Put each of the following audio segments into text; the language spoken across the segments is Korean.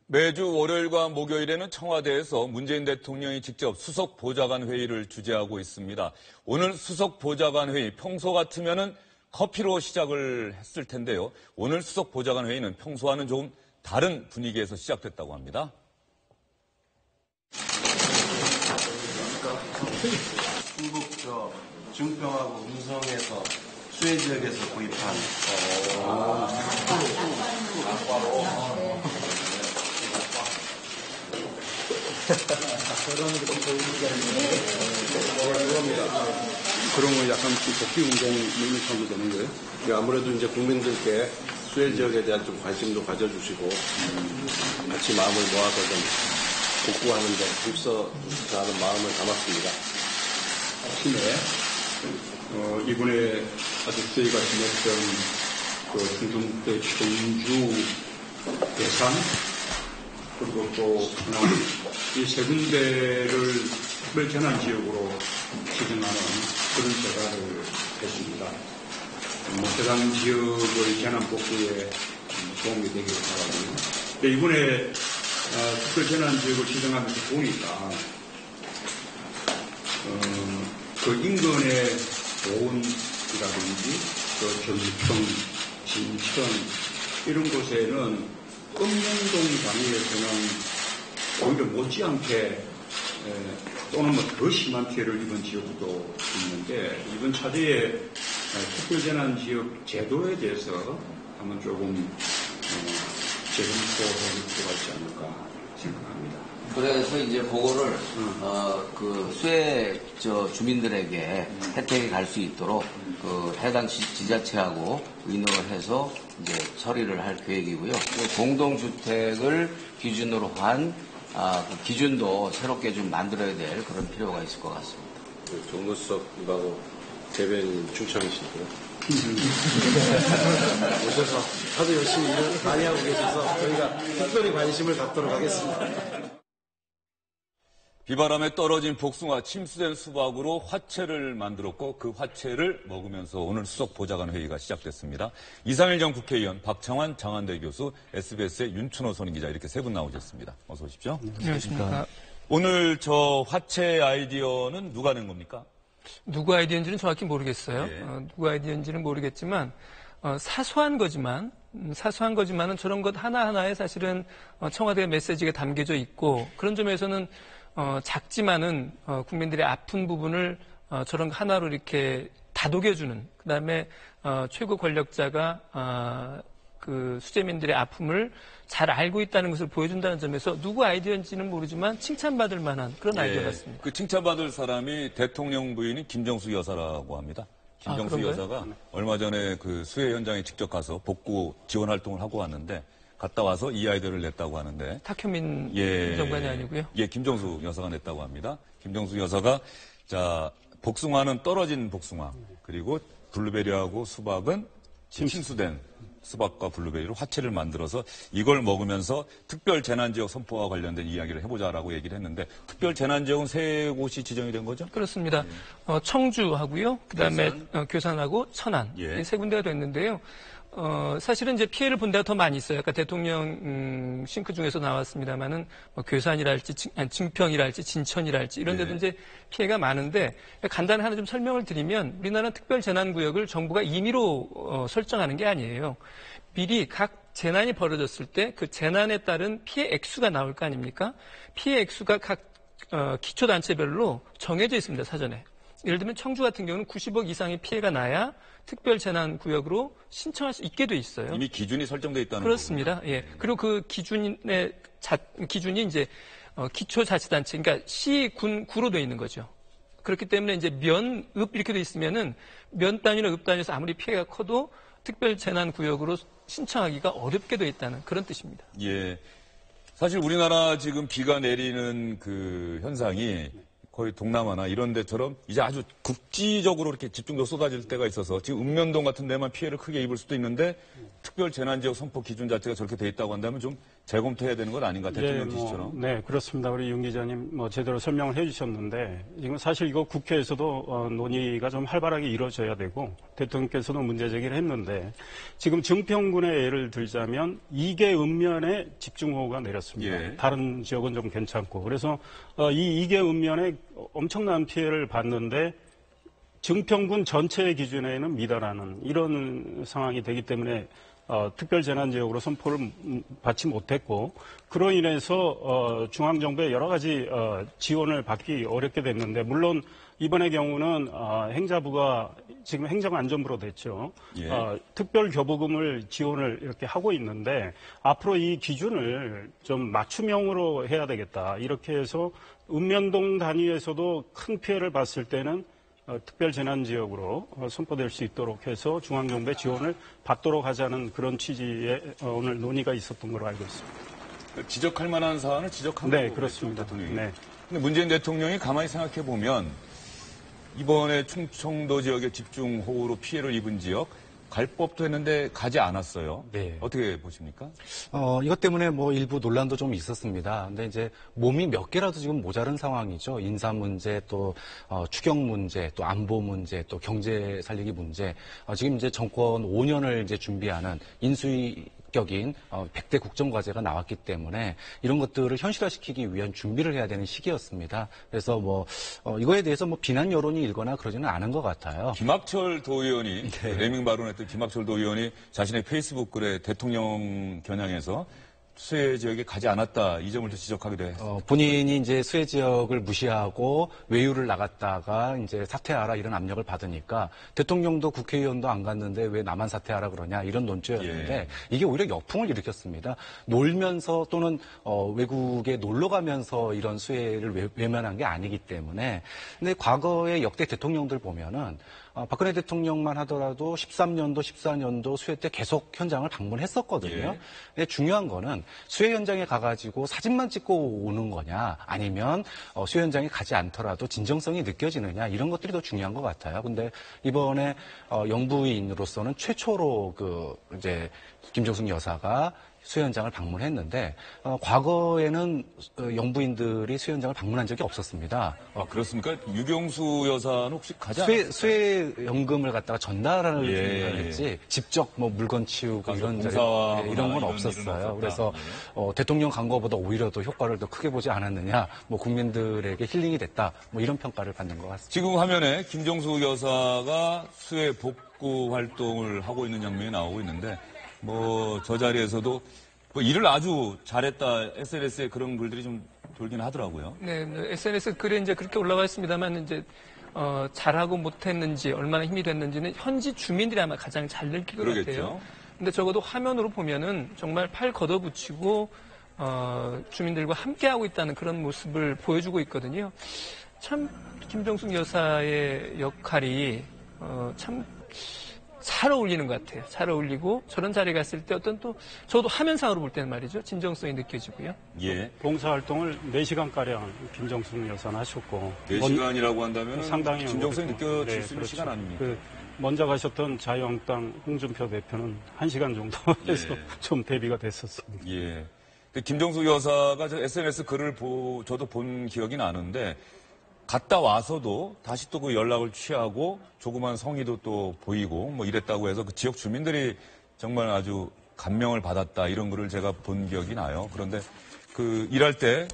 매주 월요일과 목요일에는 청와대에서 문재인 대통령이 직접 수석 보좌관 회의를 주재하고 있습니다. 오늘 수석 보좌관 회의 평소 같으면은 커피로 시작을 했을 텐데요. 오늘 수석 보좌관 회의는 평소와는 좀 다른 분위기에서 시작됐다고 합니다. 충북 증평하고 음성에서 수해 지역에서 구입한 그러면 약간 복귀 운동 능력하면 되는 거예요? 아무래도 이제 국민들께 수해 지역에 대한 좀 관심도 가져주시고 같이 마음을 모아서 좀 복구하는 데 힘써주시라는 마음을 담았습니다. 이번에 아주 저희가 지냈던 중등대 전주 예산 그리고 또 이 세 군데를 특별 재난 지역으로 지정하는 그런 제가를 했습니다. 해당 지역의 재난 복구에 도움이 되기를 바라고요. 근데 이번에 특별 재난 지역을 지정하면서 보니까 그 인근의 보온이라든지 전평, 진천 이런 곳에는 금명동 단위에서는 오히려 못지않게 또는 더 심한 피해를 입은 지역도 있는데 이번 차제의 특별재난지역 제도에 대해서 한번 조금 재검토할 필요가 있지 않을까 생각합니다. 그래서 이제 그거를 그 수해 주민들에게 혜택이 갈 수 있도록 그 해당 지자체하고 의논을 해서 이제 처리를 할 계획이고요. 공동주택을 기준으로 한 그 기준도 새롭게 좀 만들어야 될 그런 필요가 있을 것 같습니다. 정무수석하고 대변인 충청이시고요. 오셔서 다들 열심히 일 많이 하고 계셔서 저희가 특별히 관심을 갖도록 하겠습니다. 비바람에 떨어진 복숭아, 침수된 수박으로 화채를 만들었고 그 화채를 먹으면서 오늘 수석 보좌관 회의가 시작됐습니다. 이상일 전 국회의원, 박창환 장한대 교수, SBS의 윤춘호 선임기자 이렇게 세 분 나오셨습니다. 어서 오십시오. 안녕하십니까. 오늘 저 화채 아이디어는 누가 낸 겁니까? 누구 아이디어인지는 정확히 모르겠어요. 누구 아이디어인지는 모르겠지만 사소한 거지만은 저런 것 하나하나에 사실은 청와대의 메시지가 담겨져 있고 그런 점에서는 작지만은 국민들의 아픈 부분을 저런 하나로 이렇게 다독여주는 그다음에 최고 권력자가 그 수재민들의 아픔을 잘 알고 있다는 것을 보여준다는 점에서 누구 아이디어인지는 모르지만 칭찬받을 만한 그런 아이디어 같습니다. 그 칭찬받을 사람이 대통령 부인인 김정숙 여사라고 합니다. 김정숙 여사가 얼마 전에 그 수해 현장에 직접 가서 복구 지원 활동을 하고 왔는데 갔다 와서 이 아이디어를 냈다고 하는데. 탁현민 장관이 아니고요? 예, 김정숙 여사가 냈다고 합니다. 김정숙 여사가 복숭아는 떨어진 복숭아 그리고 블루베리하고 수박은 침수된 수박과 블루베리로 화채를 만들어서 이걸 먹으면서 특별재난지역 선포와 관련된 이야기를 해보자라고 얘기를 했는데 특별재난지역은 세 곳이 지정이 된 거죠? 그렇습니다. 청주하고요. 그다음에 교산하고 천안 이 세 군데가 됐는데요. 사실은 이제 피해를 본 데가 더 많이 있어요. 아까 대통령 싱크 중에서 나왔습니다만은 교산이랄지 증평이랄지 진천이랄지 이런 데도 이제 피해가 많은데 간단히 하나 좀 설명을 드리면 우리나라는 특별재난구역을 정부가 임의로 설정하는 게 아니에요. 미리 각 재난이 벌어졌을 때 그 재난에 따른 피해 액수가 나올 거 아닙니까? 피해 액수가 각 기초단체별로 정해져 있습니다. 사전에. 예를 들면 청주 같은 경우는 90억 이상의 피해가 나야 특별재난구역으로 신청할 수 있게 돼 있어요. 이미 기준이 설정돼 있다는 거죠. 그렇습니다. 예. 그리고 그 기준이 이제 기초자치단체, 그러니까 시, 군, 구로 돼 있는 거죠. 그렇기 때문에 이제 면, 읍 이렇게 돼 있으면은 면 단위나 읍 단위에서 아무리 피해가 커도 특별재난구역으로 신청하기가 어렵게 돼 있다는 그런 뜻입니다. 예. 사실 우리나라 지금 비가 내리는 그 현상이 거의 동남아나 이런 데처럼 이제 아주 국지적으로 이렇게 집중적으로 쏟아질 때가 있어서 지금 읍면동 같은 데만 피해를 크게 입을 수도 있는데 특별재난지역 선포 기준 자체가 저렇게 돼 있다고 한다면 좀 재검토해야 되는 것 아닌가, 대통령 지시처럼? 네, 그렇습니다. 우리 윤 기자님 제대로 설명을 해주셨는데 지금 사실 이거 국회에서도 논의가 좀 활발하게 이루어져야 되고 대통령께서도 문제 제기를 했는데 지금 증평군의 예를 들자면 2개 읍면에 집중호우가 내렸습니다. 예. 다른 지역은 좀 괜찮고 그래서 이 2개 읍면에 엄청난 피해를 봤는데 증평군 전체의 기준에는 미달하는 이런 상황이 되기 때문에 특별재난지역으로 선포를 받지 못했고 그로 인해서 중앙정부의 여러 가지 지원을 받기 어렵게 됐는데 물론 이번의 경우는 행자부가 지금 행정안전부로 됐죠. 예. 특별교부금을 지원을 이렇게 하고 있는데 앞으로 이 기준을 좀 맞춤형으로 해야 되겠다. 이렇게 해서 읍면동 단위에서도 큰 피해를 봤을 때는 특별재난지역으로 선포될 수 있도록 해서 중앙정부의 지원을 받도록 하자는 그런 취지의 오늘 논의가 있었던 걸로 알고 있습니다. 지적할 만한 사안을 지적한 네, 거고, 그렇습니다. 대통령이. 네. 근데 문재인 대통령이 가만히 생각해 보면 이번에 충청도 지역에 집중호우로 피해를 입은 지역 갈 법도 했는데 가지 않았어요. 네. 어떻게 보십니까? 이것 때문에 뭐 일부 논란도 좀 있었습니다. 근데 이제 몸이 몇 개라도 지금 모자른 상황이죠. 인사 문제, 또 추경 문제, 또 안보 문제, 또 경제 살리기 문제. 지금 이제 정권 5년을 이제 준비하는 인수위격인 100대 국정과제가 나왔기 때문에 이런 것들을 현실화시키기 위한 준비를 해야 되는 시기였습니다. 그래서 뭐 이거에 대해서 뭐 비난 여론이 일거나 그러지는 않은 것 같아요. 김학철 도의원이 네. 레밍 발언했던 김학철 도의원이 자신의 페이스북 글에 대통령 겨냥해서 수해 지역에 가지 않았다 이 점을 또 지적하기도 했어요. 본인이 이제 수해 지역을 무시하고 외유를 나갔다가 이제 사퇴하라 이런 압력을 받으니까 대통령도 국회의원도 안 갔는데 왜 나만 사퇴하라 그러냐 이런 논조였는데 예. 이게 오히려 역풍을 일으켰습니다. 놀면서 또는 외국에 놀러 가면서 이런 수해를 외면한 게 아니기 때문에 근데 과거의 역대 대통령들 보면은 박근혜 대통령만 하더라도 13년도, 14년도 수해 때 계속 현장을 방문했었거든요. 예. 근데 중요한 거는 수해 현장에 가가지고 사진만 찍고 오는 거냐, 아니면 수해 현장에 가지 않더라도 진정성이 느껴지느냐 이런 것들이 더 중요한 것 같아요. 근데 이번에 영부인으로서는 최초로 이제 김정숙 여사가 수해 현장을 방문했는데 과거에는 영부인들이 수해 현장을 방문한 적이 없었습니다. 그렇습니까? 유경수 여사는 혹시 가지 수해 연금을 갖다가 전달을 예, 했지 직접 뭐 물건 치우고 이런 봉사하거나 이런 건 이런 없었어요. 일은 없었다. 그래서 대통령 간 거보다 오히려 더 효과를 더 크게 보지 않았느냐, 뭐 국민들에게 힐링이 됐다, 뭐 이런 평가를 받는 것 같습니다. 지금 화면에 김정수 여사가 수해 복구 활동을 하고 있는 장면이 나오고 있는데 뭐 저 자리에서도 뭐 일을 아주 잘했다 SNS에 그런 글들이 좀 돌긴 하더라고요. 네, SNS 글에 이제 그렇게 올라와 있습니다만 이제 잘하고 못했는지 얼마나 힘이 됐는지는 현지 주민들이 아마 가장 잘 느낄 것 그러겠죠. 같아요. 근데 적어도 화면으로 보면은 정말 팔 걷어붙이고 주민들과 함께하고 있다는 그런 모습을 보여주고 있거든요. 참 김정숙 여사의 역할이 참 잘 어울리는 것 같아요. 잘 어울리고 저런 자리에 갔을 때 어떤 또 저도 화면상으로 볼 때는 말이죠. 진정성이 느껴지고요. 예. 봉사활동을 4시간가량 김정숙 여사는 하셨고 4시간이라고 한다면 상당히 진정성이 어렵고. 느껴질 네, 수 있는 그렇죠. 시간 아닙니까? 먼저 가셨던 자유한국당 홍준표 대표는 1시간 정도 해서 좀 대비가 됐었습니다. 예. 근데 김정숙 여사가 저 SNS 글을 저도 본 기억이 나는데 갔다 와서도 다시 또 그 연락을 취하고 조그만 성의도 또 보이고 뭐 이랬다고 해서 그 지역 주민들이 정말 아주 감명을 받았다 이런 글을 제가 본 기억이 나요. 그런데 그 일할 때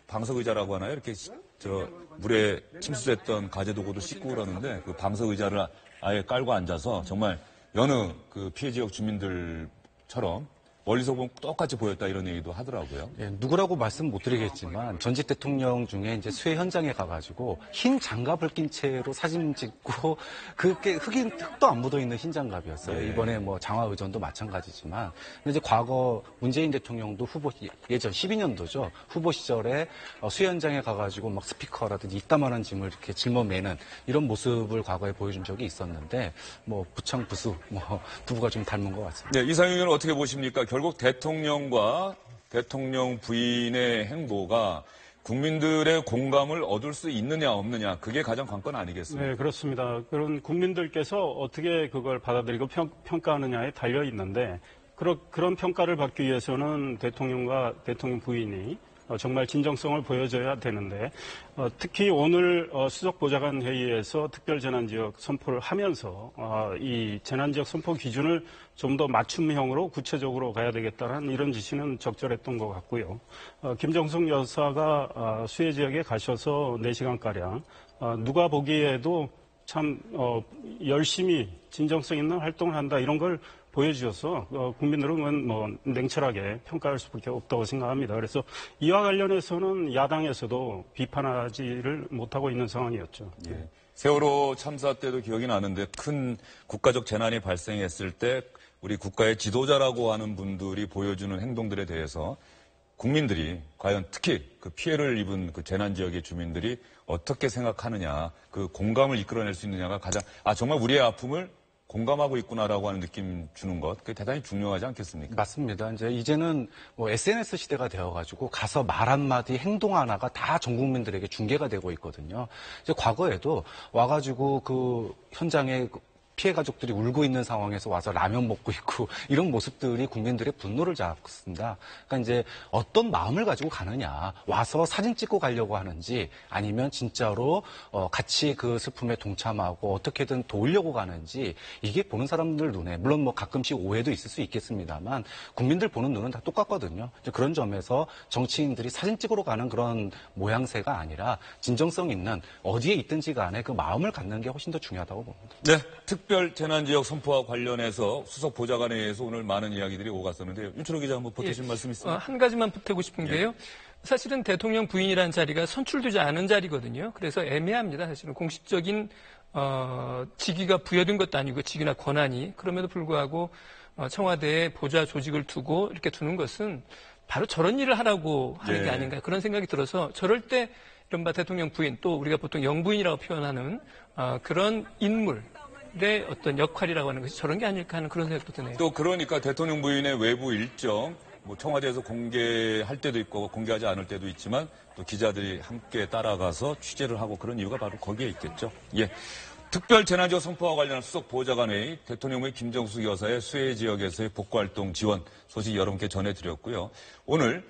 방석 의자라고 하나요? 이렇게 저 물에 침수됐던 가재도구도 씻고 그러는데 그 방석 의자를 아예 깔고 앉아서 정말 여느 그 피해 지역 주민들처럼 멀리서 보면 똑같이 보였다 이런 얘기도 하더라고요. 예, 누구라고 말씀 못 드리겠지만 전직 대통령 중에 이제 수해 현장에 가가지고 흰 장갑을 낀 채로 사진 찍고 그게 흙도 안 묻어 있는 흰 장갑이었어요. 네. 이번에 뭐 장화의전도 마찬가지지만 근데 이제 과거 문재인 대통령도 예전 12년도죠 후보 시절에 수해 현장에 가가지고 막 스피커라든지 이따만한 짐을 이렇게 짊어매는 이런 모습을 과거에 보여준 적이 있었는데 뭐 부창부수 뭐 부부가 좀 닮은 것 같습니다. 네, 이상윤 의원은 어떻게 보십니까? 결국 대통령과 대통령 부인의 행보가 국민들의 공감을 얻을 수 있느냐 없느냐 그게 가장 관건 아니겠습니까? 네, 그렇습니다. 그런 국민들께서 어떻게 그걸 받아들이고 평가하느냐에 달려 있는데 그런 평가를 받기 위해서는 대통령과 대통령 부인이 정말 진정성을 보여줘야 되는데 특히 오늘 수석보좌관 회의에서 특별재난지역 선포를 하면서 이 재난지역 선포 기준을 좀 더 맞춤형으로 구체적으로 가야 되겠다는 이런 지시는 적절했던 것 같고요. 김정숙 여사가 수해 지역에 가셔서 4시간가량 누가 보기에도 참 열심히 진정성 있는 활동을 한다 이런 걸 보여주셔서 국민들은 뭐 냉철하게 평가할 수밖에 없다고 생각합니다. 그래서 이와 관련해서는 야당에서도 비판하지를 못하고 있는 상황이었죠. 예. 세월호 참사 때도 기억이 나는데 큰 국가적 재난이 발생했을 때 우리 국가의 지도자라고 하는 분들이 보여주는 행동들에 대해서 국민들이 과연 특히 그 피해를 입은 그 재난 지역의 주민들이 어떻게 생각하느냐, 그 공감을 이끌어낼 수 있느냐가 가장 정말 우리의 아픔을 공감하고 있구나라고 하는 느낌 주는 것, 그게 대단히 중요하지 않겠습니까? 맞습니다. 이제는 뭐 SNS 시대가 되어가지고 가서 말 한마디, 행동 하나가 다 전 국민들에게 중계가 되고 있거든요. 이제 과거에도 와가지고 그 현장에 피해 가족들이 울고 있는 상황에서 와서 라면 먹고 있고 이런 모습들이 국민들의 분노를 잡습니다. 그러니까 이제 어떤 마음을 가지고 가느냐, 와서 사진 찍고 가려고 하는지 아니면 진짜로 같이 그 슬픔에 동참하고 어떻게든 도우려고 가는지 이게 보는 사람들 눈에 물론 뭐 가끔씩 오해도 있을 수 있겠습니다만 국민들 보는 눈은 다 똑같거든요. 이제 그런 점에서 정치인들이 사진 찍으러 가는 그런 모양새가 아니라 진정성 있는 어디에 있든지 간에 그 마음을 갖는 게 훨씬 더 중요하다고 봅니다. 네. 특별 재난지역 선포와 관련해서 수석 보좌관에 의해서 오늘 많은 이야기들이 오갔었는데요. 윤철호 기자 한번 보태실 말씀 있습니까? 한 가지만 보태고 싶은 게요. 사실은 대통령 부인이라는 자리가 선출되지 않은 자리거든요. 그래서 애매합니다. 사실은 공식적인 직위가 부여된 것도 아니고 직위나 권한이. 그럼에도 불구하고 청와대에 보좌 조직을 두고 이렇게 두는 것은 바로 저런 일을 하라고 하는 게 아닌가 그런 생각이 들어서 저럴 때 이른바 대통령 부인 또 우리가 보통 영부인이라고 표현하는 그런 인물 의 어떤 역할이라고 하는 것이 저런 게 아닐까 하는 그런 생각도 드네요. 또 그러니까 대통령 부인의 외부 일정, 뭐 청와대에서 공개할 때도 있고 공개하지 않을 때도 있지만 또 기자들이 함께 따라가서 취재를 하고 그런 이유가 바로 거기에 있겠죠. 예. 특별 재난지역 선포와 관련한 수석 보좌관 회의, 대통령의 김정숙 여사의 수해 지역에서의 복구활동 지원 소식 여러분께 전해드렸고요. 오늘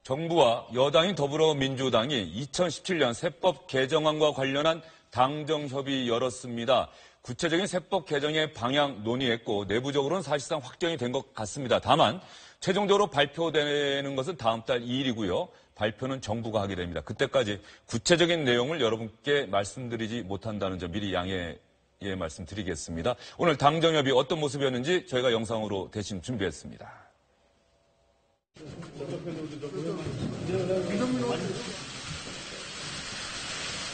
정부와 여당인 더불어민주당이 2017년 세법 개정안과 관련한 당정협의 열었습니다. 구체적인 세법 개정의 방향 논의했고 내부적으로는 사실상 확정이 된 것 같습니다. 다만 최종적으로 발표되는 것은 다음 달 2일이고요. 발표는 정부가 하게 됩니다. 그때까지 구체적인 내용을 여러분께 말씀드리지 못한다는 점 미리 양해의 말씀드리겠습니다. 오늘 당정협의 어떤 모습이었는지 저희가 영상으로 대신 준비했습니다.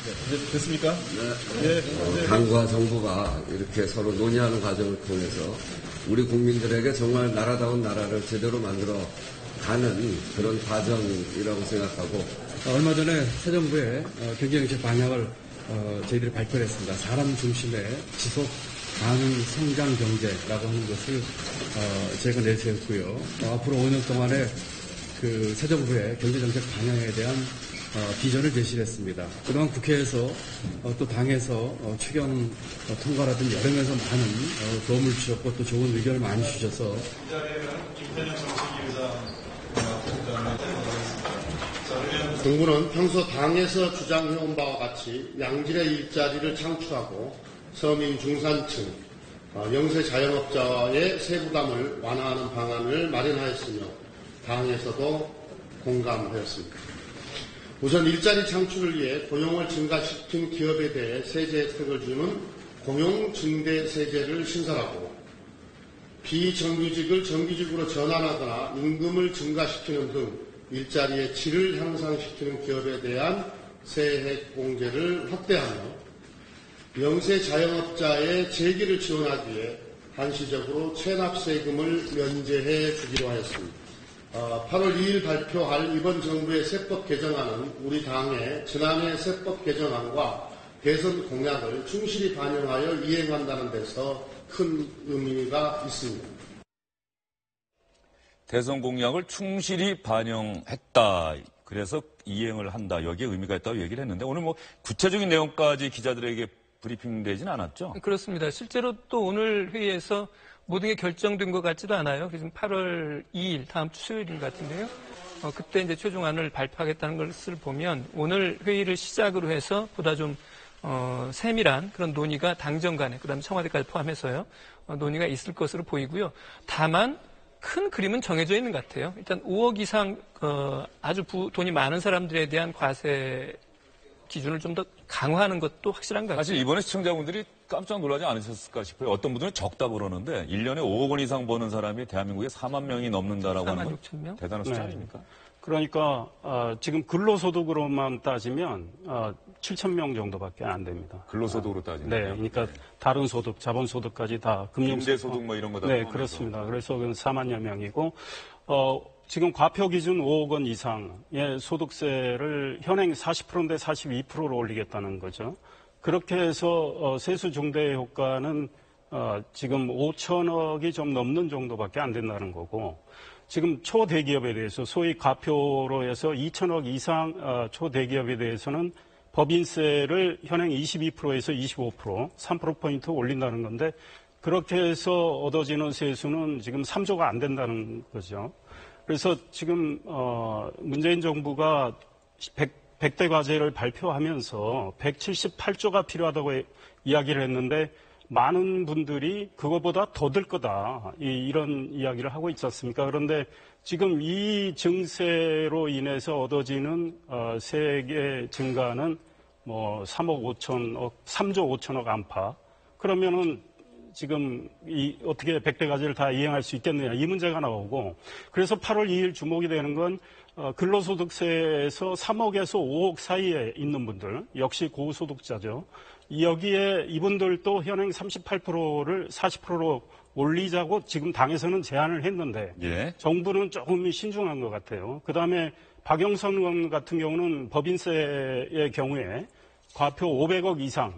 네, 됐습니까? 네. 당과 정부가 이렇게 서로 논의하는 과정을 통해서 우리 국민들에게 정말 나라다운 나라를 제대로 만들어 가는 그런 과정이라고 생각하고 얼마 전에 새 정부의 경제정책 방향을 저희들이 발표를 했습니다. 사람 중심의 지속 가능 성장 경제라고 하는 것을 저희가 내세웠고요. 앞으로 5년 동안에 그 새 정부의 경제정책 방향에 대한 비전을 제시를 했습니다. 그동안 국회에서 또 당에서 추경 통과라든지 여러 면에서 많은 도움을 주셨고 또 좋은 의견을 많이 주셔서 정부는 평소 당에서 주장해온 바와 같이 양질의 일자리를 창출하고 서민 중산층, 영세 자영업자와의 세부담을 완화하는 방안을 마련하였으며 당에서도 공감하였습니다. 우선 일자리 창출을 위해 고용을 증가시킨 기업에 대해 세제 혜택을 주는 고용증대세제를 신설하고 비정규직을 정규직으로 전환하거나 임금을 증가시키는 등 일자리의 질을 향상시키는 기업에 대한 세액공제를 확대하며 영세 자영업자의 재기를 지원하기 위해 한시적으로 체납세금을 면제해 주기로 하였습니다. 8월 2일 발표할 이번 정부의 세법 개정안은 우리 당의 지난해 세법 개정안과 대선 공약을 충실히 반영하여 이행한다는 데서 큰 의미가 있습니다. 대선 공약을 충실히 반영했다. 그래서 이행을 한다. 여기에 의미가 있다고 얘기를 했는데 오늘 뭐 구체적인 내용까지 기자들에게 브리핑되진 않았죠? 그렇습니다. 실제로 또 오늘 회의에서 모든 게 결정된 것 같지도 않아요. 지금 8월 2일 다음 주 수요일인 것 같은데요. 그때 이제 최종안을 발표하겠다는 것을 보면 오늘 회의를 시작으로 해서 보다 좀 세밀한 그런 논의가 당정 간에 그다음에 청와대까지 포함해서요. 논의가 있을 것으로 보이고요. 다만 큰 그림은 정해져 있는 것 같아요. 일단 5억 이상 아주 돈이 많은 사람들에 대한 과세 기준을 좀 더 강화하는 것도 확실한 것 같아요. 사실 이번에 시청자분들이 깜짝 놀라지 않으셨을까 싶어요. 어떤 분들은 적다고 그러는데 1년에 5억 원 이상 버는 사람이 대한민국에 4만 명이 넘는다라고 하는 건 4만 6천 명? 대단한 숫자 아닙니까? 그러니까 지금 근로소득으로만 따지면 7천 명 정도밖에 안 됩니다. 근로소득으로 따지면. 네, 그러니까 다른 소득, 자본소득까지 다 임대소득 뭐 이런 거다. 네, 그렇습니다. 그래서 4만여 명이고 지금 과표 기준 5억 원 이상의 소득세를 현행 40%인데 42%로 올리겠다는 거죠. 그렇게 해서 세수 중대 효과는 지금 5천억이 좀 넘는 정도밖에 안 된다는 거고, 지금 초대기업에 대해서 소위 과표로 해서 2천억 이상 초대기업에 대해서는 법인세를 현행 22%에서 25%, 3%포인트 올린다는 건데, 그렇게 해서 얻어지는 세수는 지금 3조가 안 된다는 거죠. 그래서 지금 문재인 정부가 100대 과제를 발표하면서 178조가 필요하다고 이야기를 했는데, 많은 분들이 그거보다 더 들 거다 이런 이야기를 하고 있지 않습니까? 그런데 지금 이 증세로 인해서 얻어지는 세액의 증가는 뭐 3억 5천억, 3조 5천억 안팎. 그러면은 지금 어떻게 100대 과제를 다 이행할 수 있겠느냐 이 문제가 나오고, 그래서 8월 2일 주목이 되는 건 근로소득세에서 3억에서 5억 사이에 있는 분들, 역시 고소득자죠. 여기에 이분들도 현행 38%를 40%로 올리자고 지금 당에서는 제안을 했는데, 예. 정부는 조금 신중한 것 같아요. 그다음에 박영선 의원 같은 경우는 법인세의 경우에 과표 500억 이상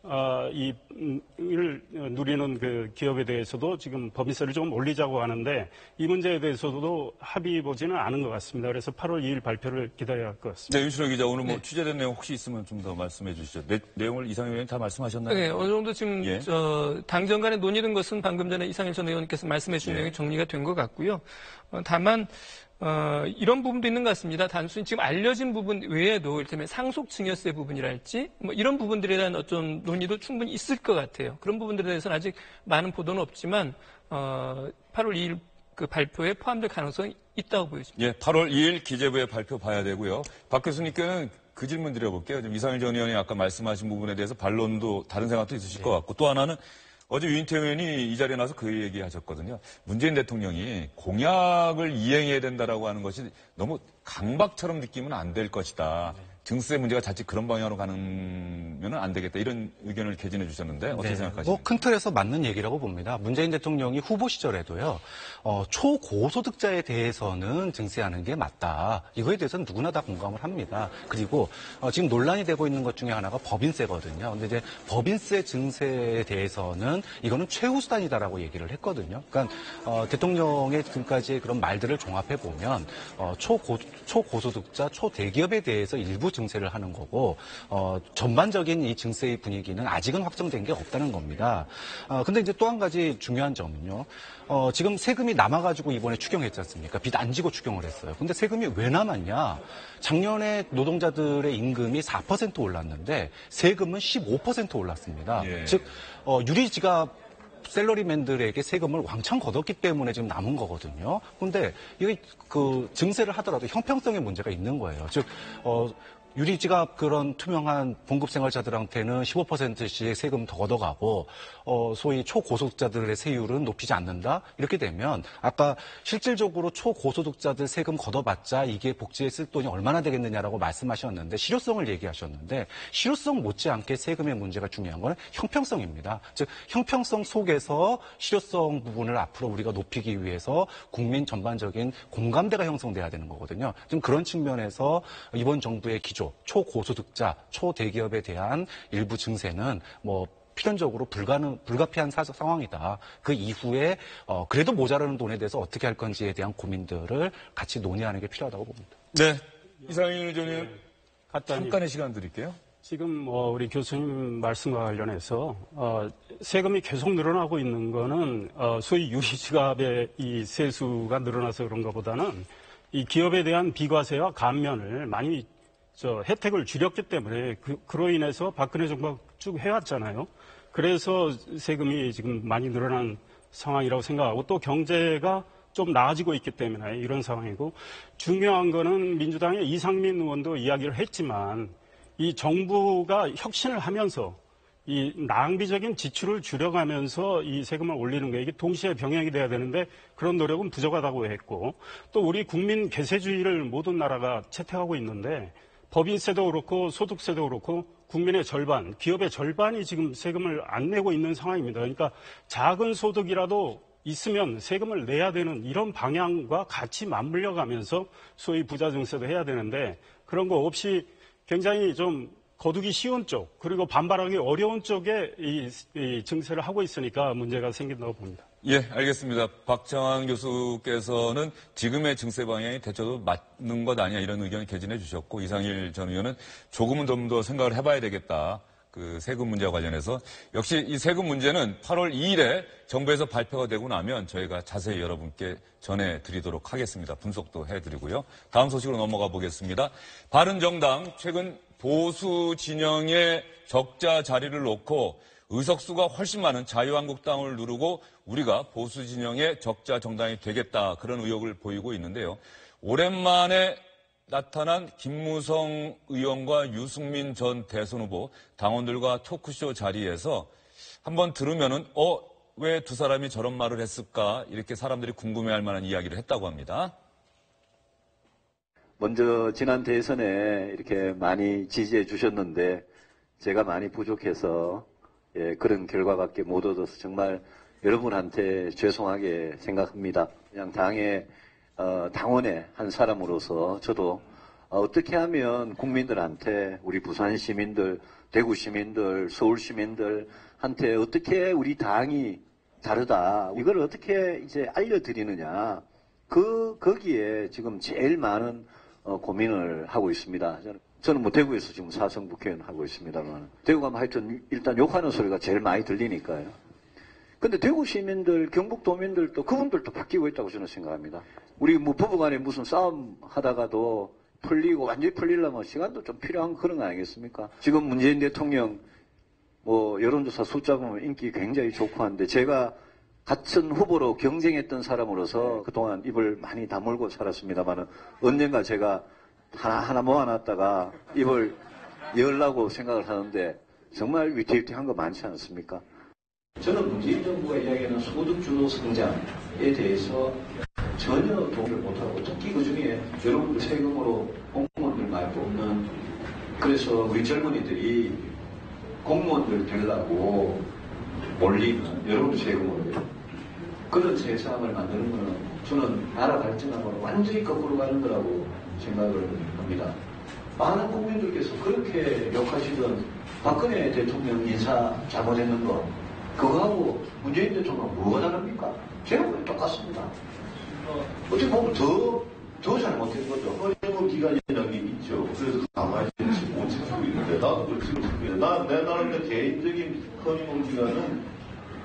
을 누리는 그 기업에 대해서도 지금 법인세를 좀 올리자고 하는데, 이 문제에 대해서도 합의 보지는 않은 것 같습니다. 그래서 8월 2일 발표를 기다려야 할 것 같습니다. 네, 윤신호 기자, 오늘 뭐 취재된 내용 혹시 있으면 좀 더 말씀해 주시죠. 내용을 이상일 의원님 다 말씀하셨나요? 네, 어느 정도 지금 예. 당정 간에 논의된 것은 방금 전에 이상일 전 의원님께서 말씀해 주신 내용이 정리가 된 것 같고요. 다만 이런 부분도 있는 것 같습니다. 단순히 지금 알려진 부분 외에도 이를테면 상속증여세 부분이랄지 뭐 이런 부분들에 대한 어떤 논의도 충분히 있을 것 같아요. 그런 부분들에 대해서는 아직 많은 보도는 없지만 8월 2일 그 발표에 포함될 가능성이 있다고 보여집니다. 예, 8월 2일 기재부의 발표 봐야 되고요. 박 교수님께는 그 질문 드려볼게요. 지금 이상일 전 의원이 아까 말씀하신 부분에 대해서 반론도 다른 생각도 있으실 것 같고, 또 하나는 어제 유인태 의원이 이 자리에 나와서 그 얘기하셨거든요. 문재인 대통령이 공약을 이행해야 된다라고 하는 것이 너무 강박처럼 느끼면 안 될 것이다. 증세 문제가 자칫 그런 방향으로 가면 안 되겠다. 이런 의견을 개진해 주셨는데 어떻게 생각하십니까? 뭐 큰 틀에서 맞는 얘기라고 봅니다. 문재인 대통령이 후보 시절에도요. 초고소득자에 대해서는 증세하는 게 맞다. 이거에 대해서는 누구나 다 공감을 합니다. 그리고 지금 논란이 되고 있는 것 중에 하나가 법인세거든요. 근데 이제 법인세 증세에 대해서는 이거는 최후 수단이다라고 얘기를 했거든요. 그러니까 대통령의 지금까지의 그런 말들을 종합해 보면 초고소득자, 초대기업에 대해서 일부 증세를 하는 거고, 전반적인 이 증세의 분위기는 아직은 확정된 게 없다는 겁니다. 근데 이제 또 한 가지 중요한 점은요. 지금 세금이 남아가지고 이번에 추경했지 않습니까? 빚 안 지고 추경을 했어요. 근데 세금이 왜 남았냐? 작년에 노동자들의 임금이 4% 올랐는데 세금은 15% 올랐습니다. 예. 즉, 유리지갑 샐러리맨들에게 세금을 왕창 걷었기 때문에 지금 남은 거거든요. 그런데 이게 그 증세를 하더라도 형평성의 문제가 있는 거예요. 즉, 유리지갑 그런 투명한 봉급생활자들한테는 15%씩 세금 더 걷어가고 소위 초고소득자들의 세율은 높이지 않는다. 이렇게 되면 아까 실질적으로 초고소득자들 세금 걷어봤자 이게 복지에 쓸 돈이 얼마나 되겠느냐라고 말씀하셨는데, 실효성을 얘기하셨는데, 실효성 못지않게 세금의 문제가 중요한 건 형평성입니다. 즉 형평성 속에서 실효성 부분을 앞으로 우리가 높이기 위해서 국민 전반적인 공감대가 형성돼야 되는 거거든요. 좀 그런 측면에서 이번 정부의 기조, 초고소득자, 초대기업에 대한 일부 증세는 뭐 필연적으로 불가피한 상황이다. 그 이후에 그래도 모자라는 돈에 대해서 어떻게 할 건지에 대한 고민들을 같이 논의하는 게 필요하다고 봅니다. 네, 이상일 전 의원 잠깐의 시간 드릴게요. 지금 우리 교수님 말씀과 관련해서 세금이 계속 늘어나고 있는 거는 소위 유리지갑의 이 세수가 늘어나서 그런 것보다는 이 기업에 대한 비과세와 감면을 많이 혜택을 줄였기 때문에 그로 인해서 박근혜 정부가 쭉 해왔잖아요. 그래서 세금이 지금 많이 늘어난 상황이라고 생각하고 또 경제가 좀 나아지고 있기 때문에 이런 상황이고 중요한 거는 민주당의 이상민 의원도 이야기를 했지만 이 정부가 혁신을 하면서 이 낭비적인 지출을 줄여가면서 이 세금을 올리는 게 이게 동시에 병행이 돼야 되는데 그런 노력은 부족하다고 했고 또 우리 국민 계세주의를 모든 나라가 채택하고 있는데 법인세도 그렇고 소득세도 그렇고 국민의 절반, 기업의 절반이 지금 세금을 안 내고 있는 상황입니다. 그러니까 작은 소득이라도 있으면 세금을 내야 되는 이런 방향과 같이 맞물려 가면서 소위 부자 증세도 해야 되는데 그런 거 없이 굉장히 좀 거두기 쉬운 쪽 그리고 반발하기 어려운 쪽에 이 증세를 하고 있으니까 문제가 생긴다고 봅니다. 예, 알겠습니다. 박창환 교수께서는 지금의 증세 방향이 대체로 맞는 것 아니냐 이런 의견을 개진해 주셨고 이상일 전 의원은 조금은 좀 더 생각을 해봐야 되겠다. 그 세금 문제와 관련해서 역시 이 세금 문제는 8월 2일에 정부에서 발표가 되고 나면 저희가 자세히 여러분께 전해드리도록 하겠습니다. 분석도 해드리고요. 다음 소식으로 넘어가 보겠습니다. 바른정당 최근 보수 진영의 적자 자리를 놓고 의석수가 훨씬 많은 자유한국당을 누르고 우리가 보수 진영의 적자 정당이 되겠다 그런 의혹을 보이고 있는데요. 오랜만에 나타난 김무성 의원과 유승민 전 대선 후보 당원들과 토크쇼 자리에서 한번 들으면은 왜 두 사람이 저런 말을 했을까 이렇게 사람들이 궁금해할 만한 이야기를 했다고 합니다. 먼저 지난 대선에 이렇게 많이 지지해 주셨는데 제가 많이 부족해서 그런 결과밖에 못 얻어서 정말 여러분한테 죄송하게 생각합니다. 그냥 당원의 한 사람으로서 저도 어떻게 하면 국민들한테 우리 부산 시민들, 대구 시민들, 서울 시민들한테 어떻게 우리 당이 다르다 이걸 어떻게 이제 알려드리느냐 거기에 지금 제일 많은 고민을 하고 있습니다. 저는 뭐 대구에서 지금 사성 국회의원 하고 있습니다만 대구 가면 하여튼 일단 욕하는 소리가 제일 많이 들리니까요. 근데 대구 시민들, 경북도민들도 그분들도 바뀌고 있다고 저는 생각합니다. 우리 뭐 부부간에 무슨 싸움 하다가도 풀리고 완전히 풀리려면 시간도 좀 필요한 그런 거 아니겠습니까? 지금 문재인 대통령 뭐 여론조사 숫자 보면 인기 굉장히 좋고 한데 제가 같은 후보로 경쟁했던 사람으로서 그동안 입을 많이 다물고 살았습니다만 언젠가 제가 하나 모아놨다가 입을 열라고 생각을 하는데 정말 위태위태한 거 많지 않습니까? 저는 문재인 정부가 이야기하는 소득주도 성장에 대해서 전혀 동의를 못하고 특히 그중에 여러분들 세금으로 공무원들 많이 뽑는 그래서 우리 젊은이들이 공무원들 되려고 몰리는 여러분들 세금으로 그런 세상을 만드는 것은 저는 나라 발전하고 완전히 거꾸로 가는 거라고 생각을 합니다. 많은 국민들께서 그렇게 욕하시던 박근혜 대통령 인사 잘못했는 거 그거하고 문재인 대통령 뭐가 다릅니까? 제가 보기엔 똑같습니다. 어떻게 보면 더 잘못된 거죠. 허용 기간이라는 게 있죠. 그래서 가만히 있지 못 지키고 있는데 나도 그걸 지키고 있는데 내 나름대로 개인적인 허용 기간은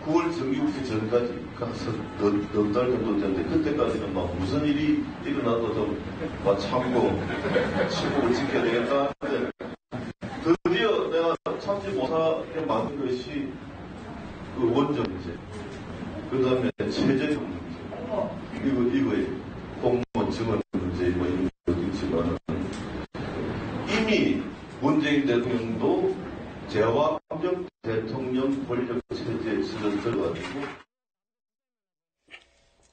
9월 정기국회 전까지 가서 넉 달 정도 됐는데 그때까지는 막 무슨 일이 일어나도 좀 참고 치고 지켜야 되겠다 하는데 드디어 내가 참지 못하게 만든 것이 그 원전 문제, 그 다음에 최저임금 문제, 이거에 공무원 증언 문제 뭐 이런 것도 있지만 이미 문재인 대통령도 제왕적 대통령 권력 체제에 들어가지고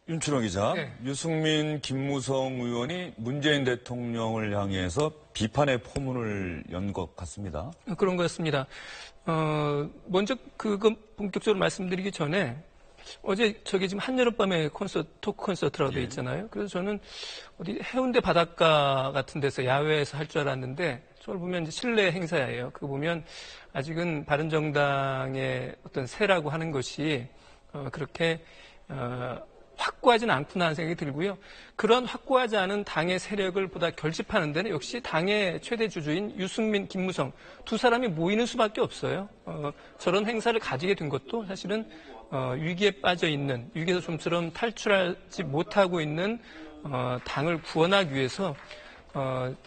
윤춘호 기자, 네. 유승민, 김무성 의원이 문재인 대통령을 향해서 비판의 포문을 연 것 같습니다. 그런 것 같습니다. 먼저 그거 본격적으로 말씀드리기 전에 어제 저기 지금 한여름밤에 토크 콘서트라고 되어 있잖아요. 그래서 저는 어디 해운대 바닷가 같은 데서 야외에서 할 줄 알았는데 저걸 보면 이제 실내 행사예요. 그거 보면 아직은 바른정당의 어떤 세라고 하는 것이 그렇게 확고하지는 않구나 하는 생각이 들고요. 그런 확고하지 않은 당의 세력을 보다 결집하는 데는 역시 당의 최대 주주인 유승민, 김무성 두 사람이 모이는 수밖에 없어요. 저런 행사를 가지게 된 것도 사실은 위기에 빠져 있는, 위기에서 좀처럼 탈출하지 못하고 있는 당을 구원하기 위해서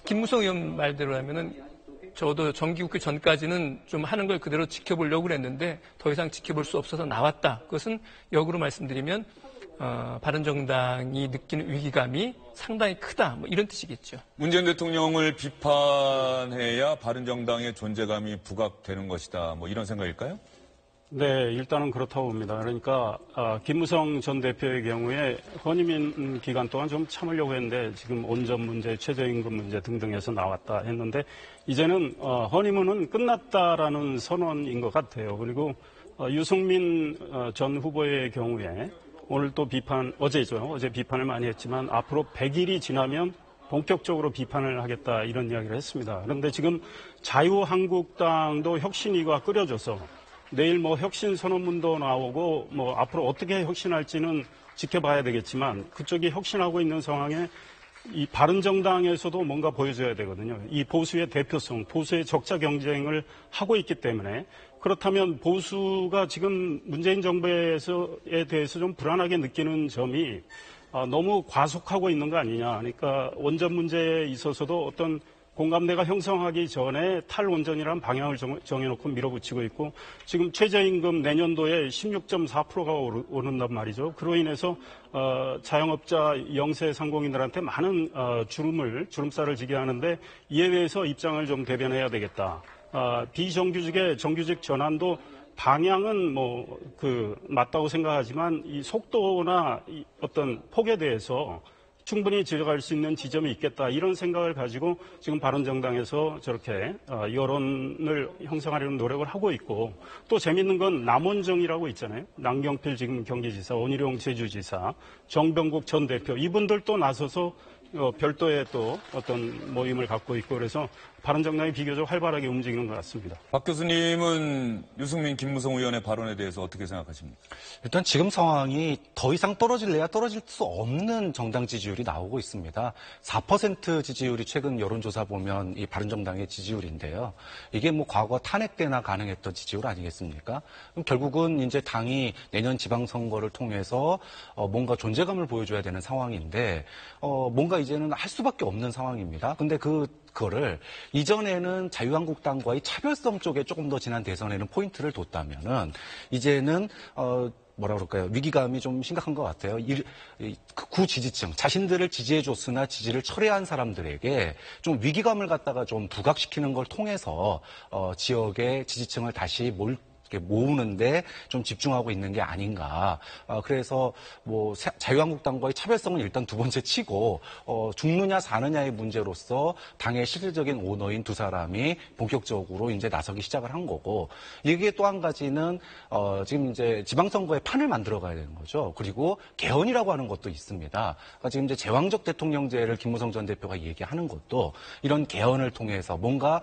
김무성 의원 말대로 하면은 저도 정기국회 전까지는 좀 하는 걸 그대로 지켜보려고 그랬는데 더 이상 지켜볼 수 없어서 나왔다. 그것은 역으로 말씀드리면 바른정당이 느끼는 위기감이 상당히 크다. 뭐 이런 뜻이겠죠. 문재인 대통령을 비판해야 바른정당의 존재감이 부각되는 것이다. 뭐 이런 생각일까요? 네, 일단은 그렇다고 봅니다. 그러니까 김무성 전 대표의 경우에 허니민 기간 동안 좀 참으려고 했는데 지금 온전 문제, 최저임금 문제 등등에서 나왔다 했는데 이제는 허니문은 끝났다라는 선언인 것 같아요. 그리고 유승민 전 후보의 경우에 오늘 또 어제 비판을 많이 했지만 앞으로 100일이 지나면 본격적으로 비판을 하겠다 이런 이야기를 했습니다. 그런데 지금 자유한국당도 혁신위가 끓여져서 내일 뭐 혁신 선언문도 나오고 뭐 앞으로 어떻게 혁신할지는 지켜봐야 되겠지만 그쪽이 혁신하고 있는 상황에 이 바른정당에서도 뭔가 보여줘야 되거든요. 이 보수의 대표성, 보수의 적자 경쟁을 하고 있기 때문에 그렇다면 보수가 지금 문재인 정부에 대해서 좀 불안하게 느끼는 점이 너무 과속하고 있는 거 아니냐. 그러니까 원전 문제에 있어서도 어떤 공감대가 형성하기 전에 탈원전이라는 방향을 정해놓고 밀어붙이고 있고 지금 최저임금 내년도에 16.4%가 오른단 말이죠. 그로 인해서 자영업자 영세 상공인들한테 많은 주름살을 지게 하는데 이에 대해서 입장을 좀 대변해야 되겠다. 비정규직의 정규직 전환도 방향은 맞다고 생각하지만 이 속도나 이 어떤 폭에 대해서 충분히 들어갈 수 있는 지점이 있겠다. 이런 생각을 가지고 지금 바른정당에서 저렇게 여론을 형성하려는 노력을 하고 있고 또 재밌는 건 남원정이라고 있잖아요. 남경필 지금 경기지사, 원희룡 제주지사, 정병국 전 대표 이분들도 나서서 별도의 또 어떤 모임을 갖고 있고 그래서 바른정당이 비교적 활발하게 움직이는 것 같습니다. 박 교수님은 유승민, 김무성 의원의 발언에 대해서 어떻게 생각하십니까? 일단 지금 상황이 더 이상 떨어질래야 떨어질 수 없는 정당 지지율이 나오고 있습니다. 4% 지지율이 최근 여론조사 보면 이 바른정당의 지지율인데요. 이게 뭐 과거 탄핵 때나 가능했던 지지율 아니겠습니까? 그럼 결국은 이제 당이 내년 지방선거를 통해서 뭔가 존재감을 보여줘야 되는 상황인데 뭔가 이제는 할 수밖에 없는 상황입니다. 근데 그거를 이전에는 자유한국당과의 차별성 쪽에 조금 더 지난 대선에는 포인트를 뒀다면은 이제는 뭐라 그럴까요? 위기감이 좀 심각한 것 같아요. 구지지층, 자신들을 지지해줬으나 지지를 철회한 사람들에게 좀 위기감을 갖다가 좀 부각시키는 걸 통해서 지역의 지지층을 다시 모으는데 좀 집중하고 있는 게 아닌가. 그래서 뭐 자유한국당과의 차별성은 일단 두 번째 치고 죽느냐 사느냐의 문제로서 당의 실질적인 오너인 두 사람이 본격적으로 이제 나서기 시작을 한 거고 이게 또 한 가지는 지금 이제 지방선거에 판을 만들어 가야 되는 거죠. 그리고 개헌이라고 하는 것도 있습니다. 그러니까 지금 이제 제왕적 대통령제를 김무성 전 대표가 얘기하는 것도 이런 개헌을 통해서 뭔가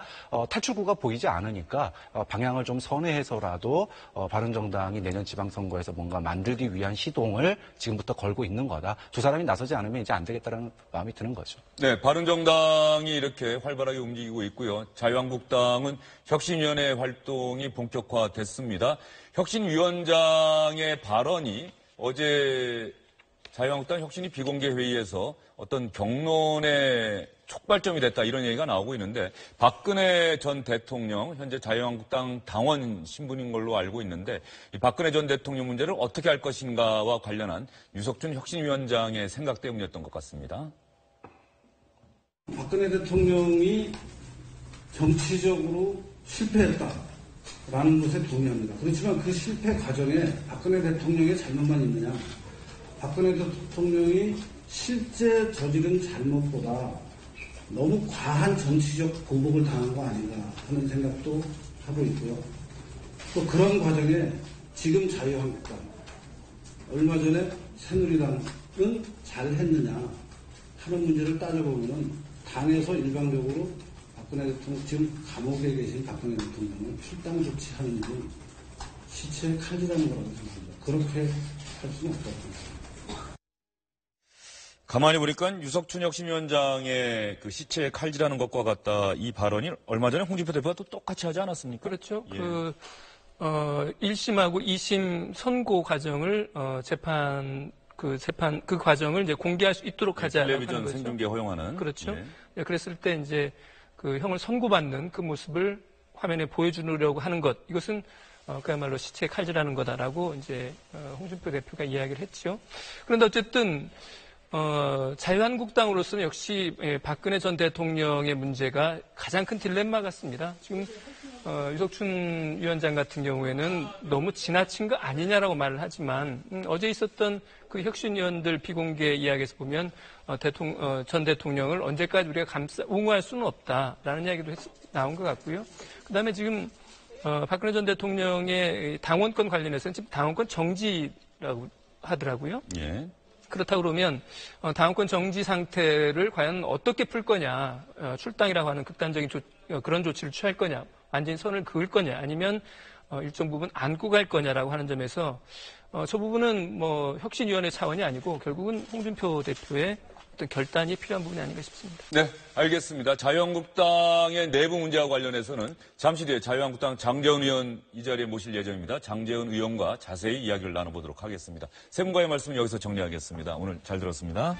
탈출구가 보이지 않으니까 방향을 좀 선회해서라 도 바른정당이 내년 지방선거에서 뭔가 만들기 위한 시동을 지금부터 걸고 있는 거다. 두 사람이 나서지 않으면 이제 안 되겠다는 마음이 드는 거죠. 네, 바른정당이 이렇게 활발하게 움직이고 있고요. 자유한국당은 혁신위원회 활동이 본격화됐습니다. 혁신위원장의 발언이 어제 자유한국당 혁신위 비공개 회의에서 어떤 경론의 촉발점이 됐다 이런 얘기가 나오고 있는데 박근혜 전 대통령 현재 자유한국당 당원 신분인 걸로 알고 있는데 이 박근혜 전 대통령 문제를 어떻게 할 것인가와 관련한 유석준 혁신위원장의 생각 때문이었던 것 같습니다. 박근혜 대통령이 정치적으로 실패했다라는 것에 동의합니다. 그렇지만 그 실패 과정에 박근혜 대통령의 잘못만 있느냐? 박근혜 대통령이 실제 저지른 잘못보다 너무 과한 정치적 보복을 당한 거 아닌가 하는 생각도 하고 있고요. 또 그런 과정에 지금 자유한국당, 얼마 전에 새누리당은 잘했느냐 하는 문제를 따져보면 당에서 일방적으로 박근혜 대통령, 지금 감옥에 계신 박근혜 대통령을 출당 조치하는 건 시체에 칼질하는 거라고 생각합니다. 그렇게 할 수는 없다고 생각합니다. 가만히 보니까 유석춘 혁신위원장의 그 시체에 칼질하는 것과 같다 이 발언이 얼마 전에 홍준표 대표가 또 똑같이 하지 않았습니까? 그렇죠. 예. 1심하고 2심 선고 과정을 그 과정을 이제 공개할 수 있도록 하자라고 하는 텔레비전 거죠. 생중계 허용하는. 그렇죠. 예. 그랬을 때 이제 그 형을 선고받는 그 모습을 화면에 보여주려고 하는 것, 이것은 그야말로 시체에 칼질하는 거다라고 이제 홍준표 대표가 이야기를 했죠. 그런데 어쨌든 자유한국당으로서는 역시 박근혜 전 대통령의 문제가 가장 큰 딜레마 같습니다. 지금 유석춘 위원장 같은 경우에는 너무 지나친 거 아니냐라고 말을 하지만 어제 있었던 그 혁신위원들 비공개 이야기에서 보면 전 대통령을 언제까지 우리가 옹호할 수는 없다라는 이야기도 나온 것 같고요. 그다음에 지금 박근혜 전 대통령의 당원권 관련해서는 지금 당원권 정지라고 하더라고요. 예. 그렇다 그러면 당원권 정지 상태를 과연 어떻게 풀 거냐, 출당이라고 하는 극단적인 그런 조치를 취할 거냐, 완전히 선을 그을 거냐, 아니면 일정 부분 안고 갈 거냐라고 하는 점에서 저 부분은 뭐 혁신위원회 차원이 아니고 결국은 홍준표 대표의 어떤 결단이 필요한 부분이 아닌가 싶습니다. 네, 알겠습니다. 자유한국당의 내부 문제와 관련해서는 잠시 뒤에 자유한국당 장제은 의원 이 자리에 모실 예정입니다. 장제은 의원과 자세히 이야기를 나눠보도록 하겠습니다. 세 분과의 말씀은 여기서 정리하겠습니다. 오늘 잘 들었습니다.